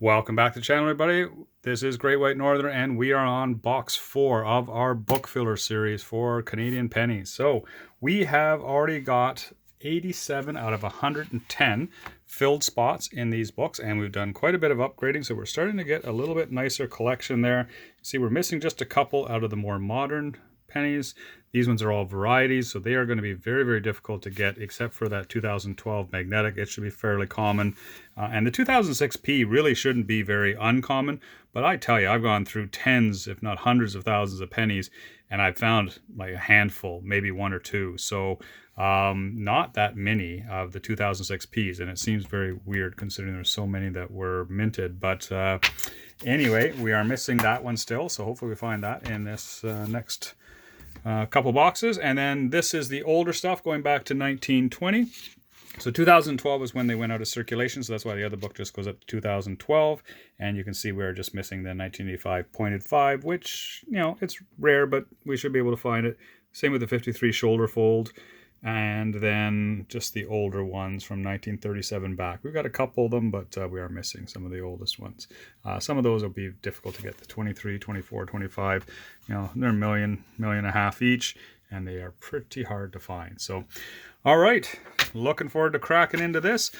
Welcome back to the channel, everybody. This is Great White Northern, and we are on box 4 of our book filler series for Canadian Pennies. So we have already got 87 out of 110 filled spots in these books, and we've done quite a bit of upgrading, so we're starting to get a little bit nicer collection there. See, we're missing just a couple out of the more modern pennies. These ones are all varieties, so they are going to be very, very difficult to get, except for that 2012 magnetic. It should be fairly common. And the 2006P really shouldn't be very uncommon, but I tell you, I've gone through tens, if not hundreds of thousands of pennies, and I've found like a handful, maybe one or two. So not that many of the 2006Ps, and it seems very weird considering there's so many that were minted. But anyway, we are missing that one still, so hopefully we find that in this next couple boxes. And then this is the older stuff going back to 1920. So 2012 is when they went out of circulation, so that's why the other book just goes up to 2012. And you can see we're just missing the 1985 pointed 5, which, you know, it's rare, but we should be able to find it. Same with the 53 shoulder fold. And then just the older ones from 1937 back. We've got a couple of them, but we are missing some of the oldest ones. Some of those will be difficult to get. The 23, 24, 25, you know, they're $1.5 million each, and they are pretty hard to find. So, all right, looking forward to cracking into this.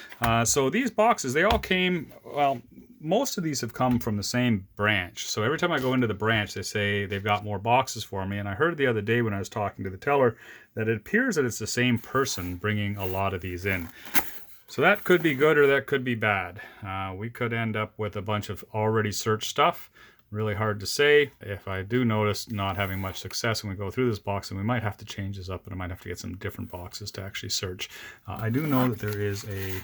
So these boxes, they all came, well, most of these have come from the same branch. So every time I go into the branch, they say they've got more boxes for me. And I heard the other day when I was talking to the teller that it appears that it's the same person bringing a lot of these in. So that could be good or that could be bad. We could end up with a bunch of already searched stuff. Really hard to say. If I do notice not having much success when we go through this box, then we might have to change this up, and I might have to get some different boxes to actually search. I do know that there is a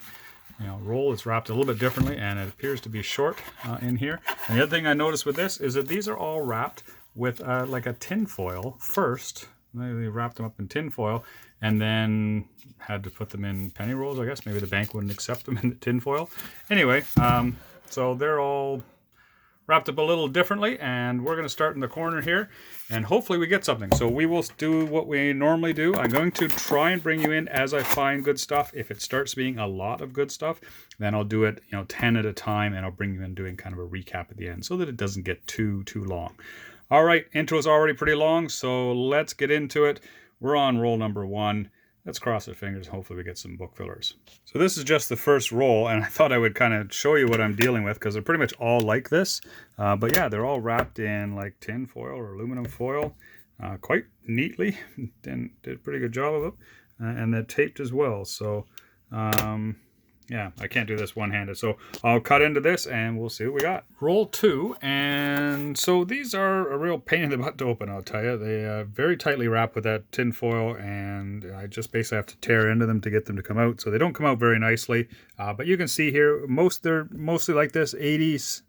roll that's wrapped a little bit differently, and it appears to be short in here. And the other thing I noticed with this is that these are all wrapped with like a tin foil first. They wrapped them up in tin foil and then had to put them in penny rolls, I guess. Maybe the bank wouldn't accept them in the tin foil. Anyway, so they're all wrapped up a little differently, and we're going to start in the corner here, and hopefully we get something. So we will do what we normally do. I'm going to try and bring you in as I find good stuff. If it starts being a lot of good stuff, then I'll do it, 10 at a time, and I'll bring you in doing kind of a recap at the end so that it doesn't get too long. All right, intro is already pretty long, so let's get into it. We're on roll number 1. Let's cross our fingers. Hopefully we get some book fillers. So this is just the first roll, and I thought I would kind of show you what I'm dealing with because they're pretty much all like this. But yeah, they're all wrapped in like tin foil or aluminum foil quite neatly. Did a pretty good job of it. And they're taped as well. So yeah, I can't do this one-handed. So I'll cut into this and we'll see what we got. Roll 2. And so these are a real pain in the butt to open, I'll tell you. They are very tightly wrapped with that tin foil, and I just basically have to tear into them to get them to come out. So they don't come out very nicely. But you can see here, they're mostly like this, 80s,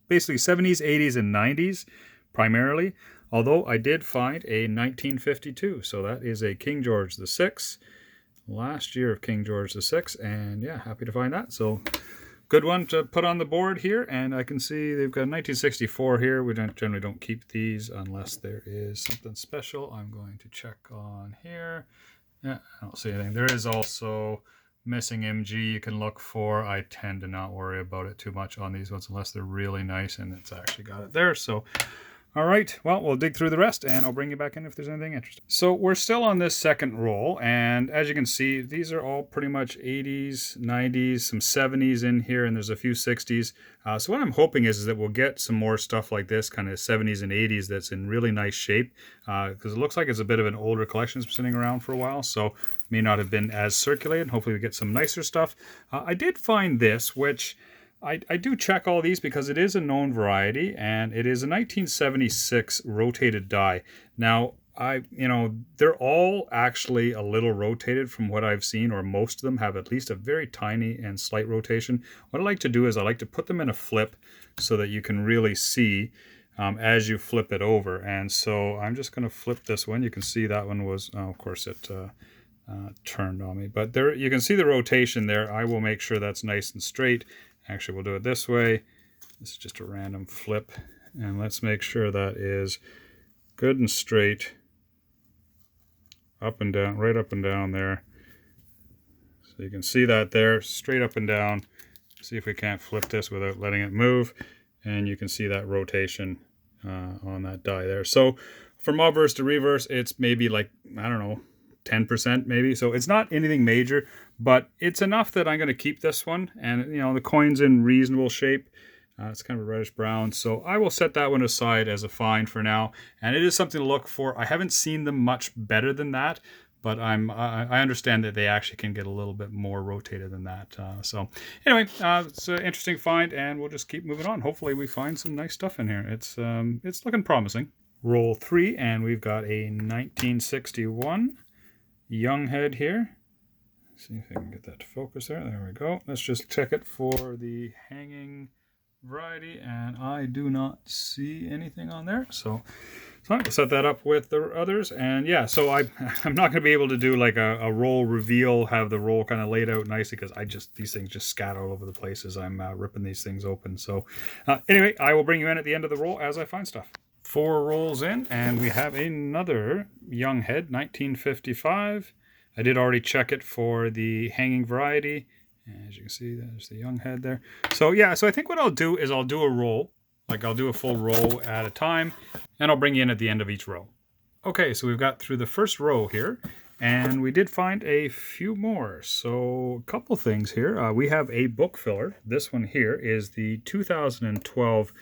basically 70s, 80s, and 90s primarily. Although I did find a 1952. So that is a King George VI. Last year of King George VI, and yeah, happy to find that. So good one to put on the board here. And I can see they've got 1964 here. We generally don't keep these unless there is something special. I'm going to check on here. Yeah, I don't see anything. There is also missing MG you can look for. I tend to not worry about it too much on these ones unless they're really nice and it's actually got it there. So all right, well, we'll dig through the rest, and I'll bring you back in if there's anything interesting. So we're still on this second roll, and as you can see, these are all pretty much 80s, 90s, some 70s in here, and there's a few 60s. So what I'm hoping is that we'll get some more stuff like this, kind of 70s and 80s that's in really nice shape, because it looks like it's a bit of an older collection that's been sitting around for a while, so may not have been as circulated. Hopefully we get some nicer stuff. I did find this, which I do check all these because it is a known variety, and it is a 1976 rotated die. Now, they're all actually a little rotated from what I've seen, or most of them have at least a very tiny and slight rotation. What I like to do is I like to put them in a flip so that you can really see as you flip it over. And so I'm just going to flip this one. You can see that one was, of course, it turned on me. But there, you can see the rotation there. I will make sure that's nice and straight. Actually, we'll do it this way. This is just a random flip. And let's make sure that is good and straight. Up and down, right up and down there. So you can see that there, straight up and down. See if we can't flip this without letting it move. And you can see that rotation on that die there. So from obverse to reverse, it's maybe like, I don't know, 10% maybe. So it's not anything major, but it's enough that I'm going to keep this one. And, you know, the coin's in reasonable shape. It's kind of a reddish brown. So I will set that one aside as a find for now. And it is something to look for. I haven't seen them much better than that, but I understand that they actually can get a little bit more rotated than that. So anyway, it's an interesting find, and we'll just keep moving on. Hopefully we find some nice stuff in here. It's looking promising. Roll 3, and we've got a 1961 young head here. Let's see if I can get that to focus there. There we go. Let's just check it for the hanging variety, and I do not see anything on there. So I'll set that up with the others. And yeah, so I'm not going to be able to do like a roll reveal, have the roll kind of laid out nicely, because these things just scatter all over the place as I'm ripping these things open. So anyway, I will bring you in at the end of the roll as I find stuff. 4 rolls in, and we have another young head, 1955. I did already check it for the hanging variety. As you can see, there's the young head there. So yeah, so I think what I'll do is I'll do a roll. Like I'll do a full row at a time, and I'll bring you in at the end of each row. Okay, so we've got through the first row here, and we did find a few more. So a couple things here. We have a book filler. This one here is the 2012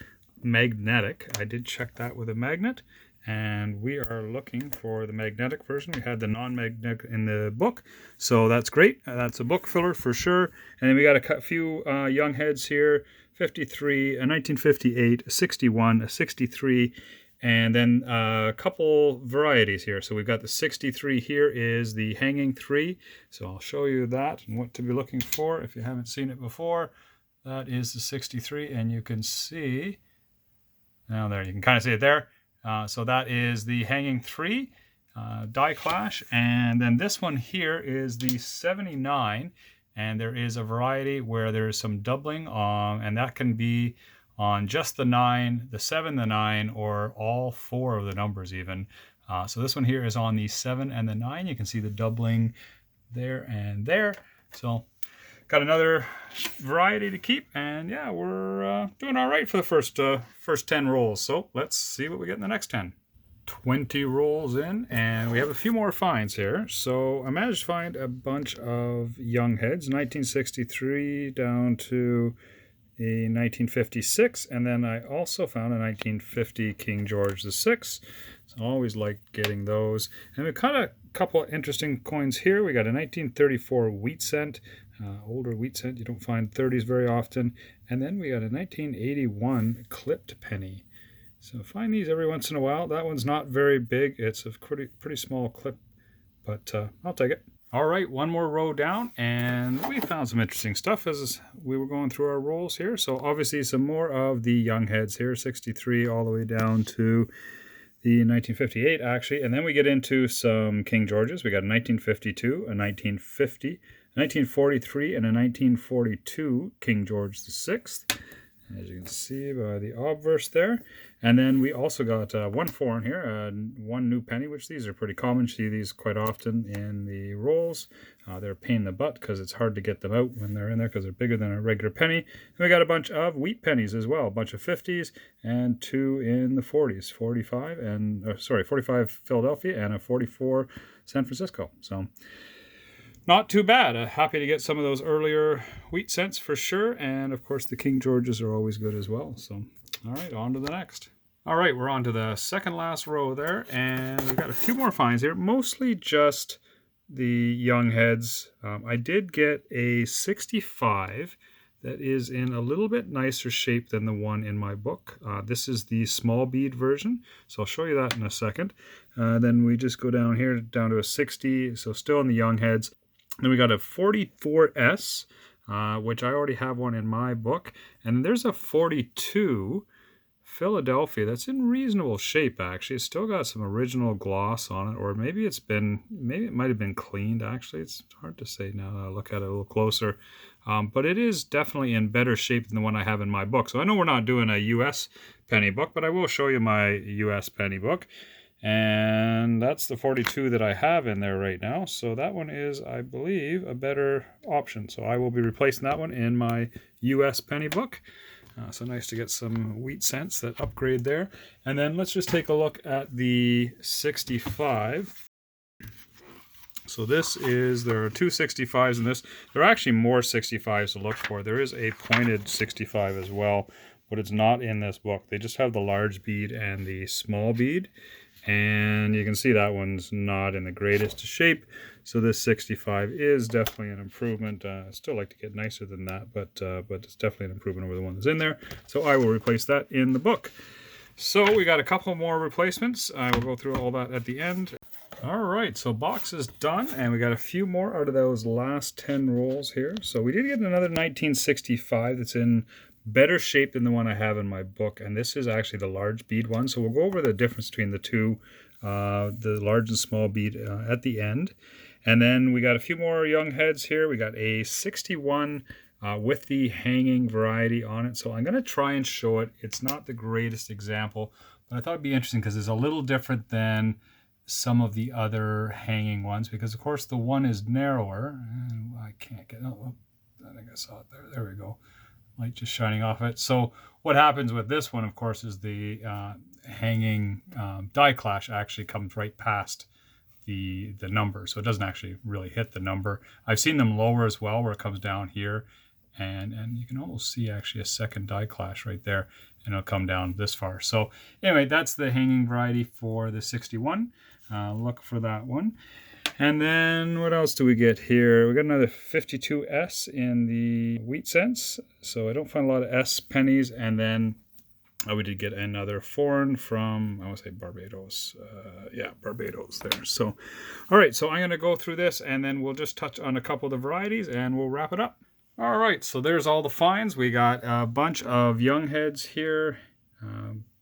magnetic. I did check that with a magnet, and we are looking for the magnetic version. We had the non-magnetic in the book, so that's great. That's a book filler for sure. And then we got a few young heads here, 53, a 1958, a 61, a 63, and then a couple varieties here. So we've got the 63 here is the hanging 3. So I'll show you that and what to be looking for if you haven't seen it before. That is the 63, and you can see, now there, you can kind of see it there. So that is the hanging 3 die clash, and then this one here is the 79, and there is a variety where there is some doubling on, and that can be on just the 9, the 7, the 9, or all 4 of the numbers even. So this one here is on the 7 and the 9. You can see the doubling there and there. So got another variety to keep, and yeah, we're doing all right for the first 10 rolls. So let's see what we get in the next 10. 20 rolls in, and we have a few more finds here. So I managed to find a bunch of young heads, 1963 down to a 1956, and then I also found a 1950 King George VI. So I always like getting those. And we got a couple of interesting coins here. We got a 1934 wheat cent. Older wheat cent, you don't find 30s very often. And then we got a 1981 clipped penny. So find these every once in a while. That one's not very big. It's a pretty small clip, but I'll take it. All right, one more row down, and we found some interesting stuff as we were going through our rolls here. So obviously some more of the young heads here, 63 all the way down to the 1958 actually. And then we get into some King Georges. We got a 1952, a 1950, 1943, and a 1942 King George VI, as you can see by the obverse there. And then we also got one foreign here, one new penny, which these are pretty common. You see these quite often in the rolls. They're a pain in the butt because it's hard to get them out when they're in there because they're bigger than a regular penny. And we got a bunch of wheat pennies as well, a bunch of 50s and 2 in the 40s, 45 Philadelphia and a 44 San Francisco. So not too bad. Happy to get some of those earlier wheat cents for sure. And of course the King Georges are always good as well. So all right, on to the next. All right, we're on to the second last row there, and we've got a few more finds here, mostly just the young heads. I did get a 65 that is in a little bit nicer shape than the one in my book. This is the small bead version, so I'll show you that in a second. Then we just go down here, down to a 60, so still in the young heads. Then we got a 44S, which I already have one in my book. And there's a 42 Philadelphia that's in reasonable shape, actually. It's still got some original gloss on it, or maybe it might have been cleaned, actually. It's hard to say now that I look at it a little closer. But it is definitely in better shape than the one I have in my book. So I know we're not doing a US penny book, but I will show you my US penny book. And that's the 42 that I have in there right now. So that one is, I believe, a better option. So I will be replacing that one in my US penny book. So nice to get some wheat cents that upgrade there. And then let's just take a look at the 65. So this is, there are two 65s in this. There are actually more 65s to look for. There is a pointed 65 as well, but it's not in this book. They just have the large bead and the small bead. And you can see that one's not in the greatest shape. So this 65 is definitely an improvement. I still like to get nicer than that, but it's definitely an improvement over the one that's in there. So I will replace that in the book. So we got a couple more replacements. I will go through all that at the end. All right, so box is done, and we got a few more out of those last 10 rolls here. So we did get another 1965 that's in better shape than the one I have in my book, and this is actually the large bead one. So we'll go over the difference between the two, the large and small bead at the end. And then we got a few more young heads here. We got a 61 with the hanging variety on it. So I'm going to try and show it. It's not the greatest example, but I thought it'd be interesting because it's a little different than some of the other hanging ones, because of course the one is narrower. I can't get, oh, I think I saw it there. There we go. Light just shining off it. So what happens with this one, of course, is the hanging die clash actually comes right past the number. So it doesn't actually really hit the number. I've seen them lower as well, where it comes down here. And you can almost see actually a second die clash right there, and it'll come down this far. So anyway, that's the hanging variety for the 61. Look for that one. And then what else do we get here? We got another 52S in the wheat cents. So I don't find a lot of S pennies. And then we did get another foreign from, I want to say Barbados. Yeah, Barbados there. So, all right, so I'm going to go through this, and then we'll just touch on a couple of the varieties, and we'll wrap it up. All right, so there's all the finds. We got a bunch of young heads here.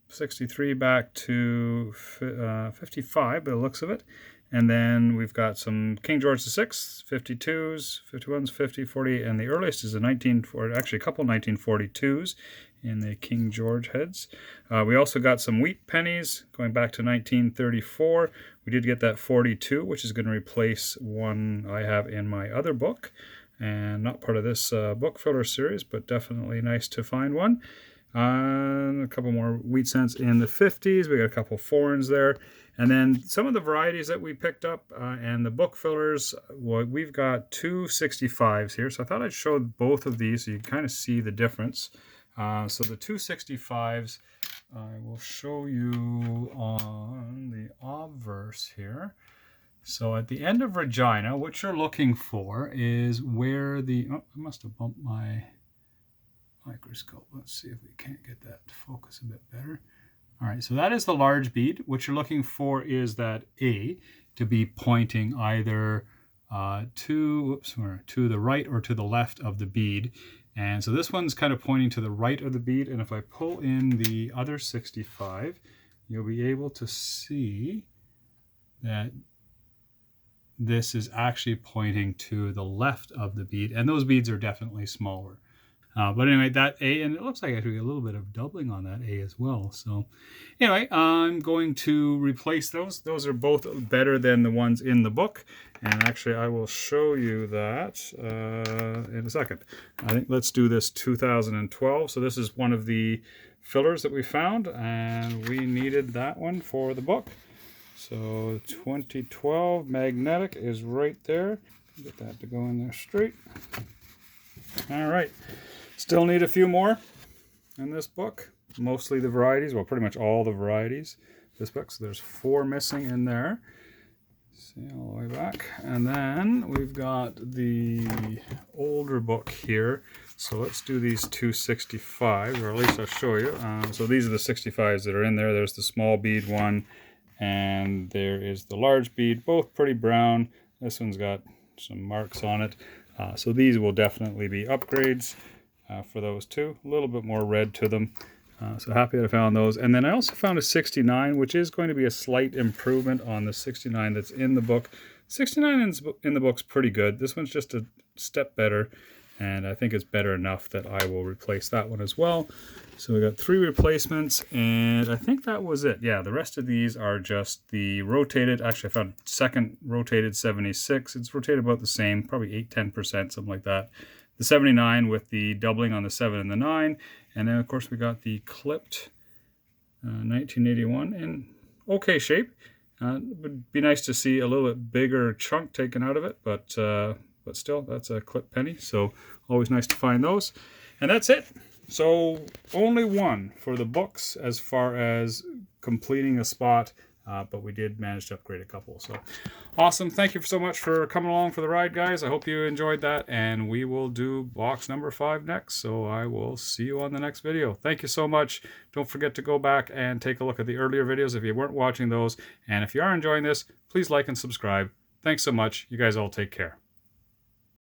63 back to 55 by the looks of it. And then we've got some King George VI, 52s, 51s, 50, 40, and the earliest is a actually a couple 1942s in the King George heads. We also got some wheat pennies going back to 1934. We did get that 42, which is going to replace one I have in my other book, and not part of this book filler series, but definitely nice to find one. A couple more wheat cents in the 50s. We got a couple foreigns there. And then some of the varieties that we picked up and the book fillers, well, we've got two 65s here. So I thought I'd show both of these so you can kind of see the difference. So the two 65s, I will show you on the obverse here. So at the end of Regina, what you're looking for is where the, oh, I must have bumped my microscope. Let's see if we can't get that to focus a bit better. All right, so that is the large bead. What you're looking for is that A to be pointing either to the right or to the left of the bead. And so this one's kind of pointing to the right of the bead. And if I pull in the other 65, you'll be able to see that this is actually pointing to the left of the bead. And those beads are definitely smaller. But anyway, that A, and it looks like actually a little bit of doubling on that A as well. So anyway, I'm going to replace those. Those are both better than the ones in the book. And actually, I will show you that in a second. I think let's do this 2012. So this is one of the fillers that we found, and we needed that one for the book. So 2012 magnetic is right there. Get that to go in there straight. All right. Still need a few more in this book. Mostly the varieties, well, pretty much all the varieties. This book, so there's 4 missing in there. See all the way back. And then we've got the older book here. So let's do these 265s, or at least I'll show you. So these are the 65s that are in there. There's the small bead one, and there is the large bead, both pretty brown. This one's got some marks on it. So these will definitely be upgrades for those two. A little bit more red to them. So happy that I found those. And then I also found a 69, which is going to be a slight improvement on the 69 that's in the book. 69 in the book's pretty good. This one's just a step better. and I think it's better enough that I will replace that one as well. So we got 3 replacements, and I think that was it. Yeah, the rest of these are just the rotated. Actually, I found second rotated 76. It's rotated about the same, probably 8-10%, something like that. The 79 with the doubling on the 7 and the 9. And then, of course, we got the clipped 1981 in okay shape. It would be nice to see a little bit bigger chunk taken out of it, but still, that's a clipped penny. So always nice to find those. And that's it. So only one for the books as far as completing a spot, but we did manage to upgrade a couple. So awesome. Thank you so much for coming along for the ride, guys. I hope you enjoyed that, and we will do box number 5 next. So I will see you on the next video. Thank you so much. Don't forget to go back and take a look at the earlier videos if you weren't watching those. And if you are enjoying this, please like and subscribe. Thanks so much. You guys all take care.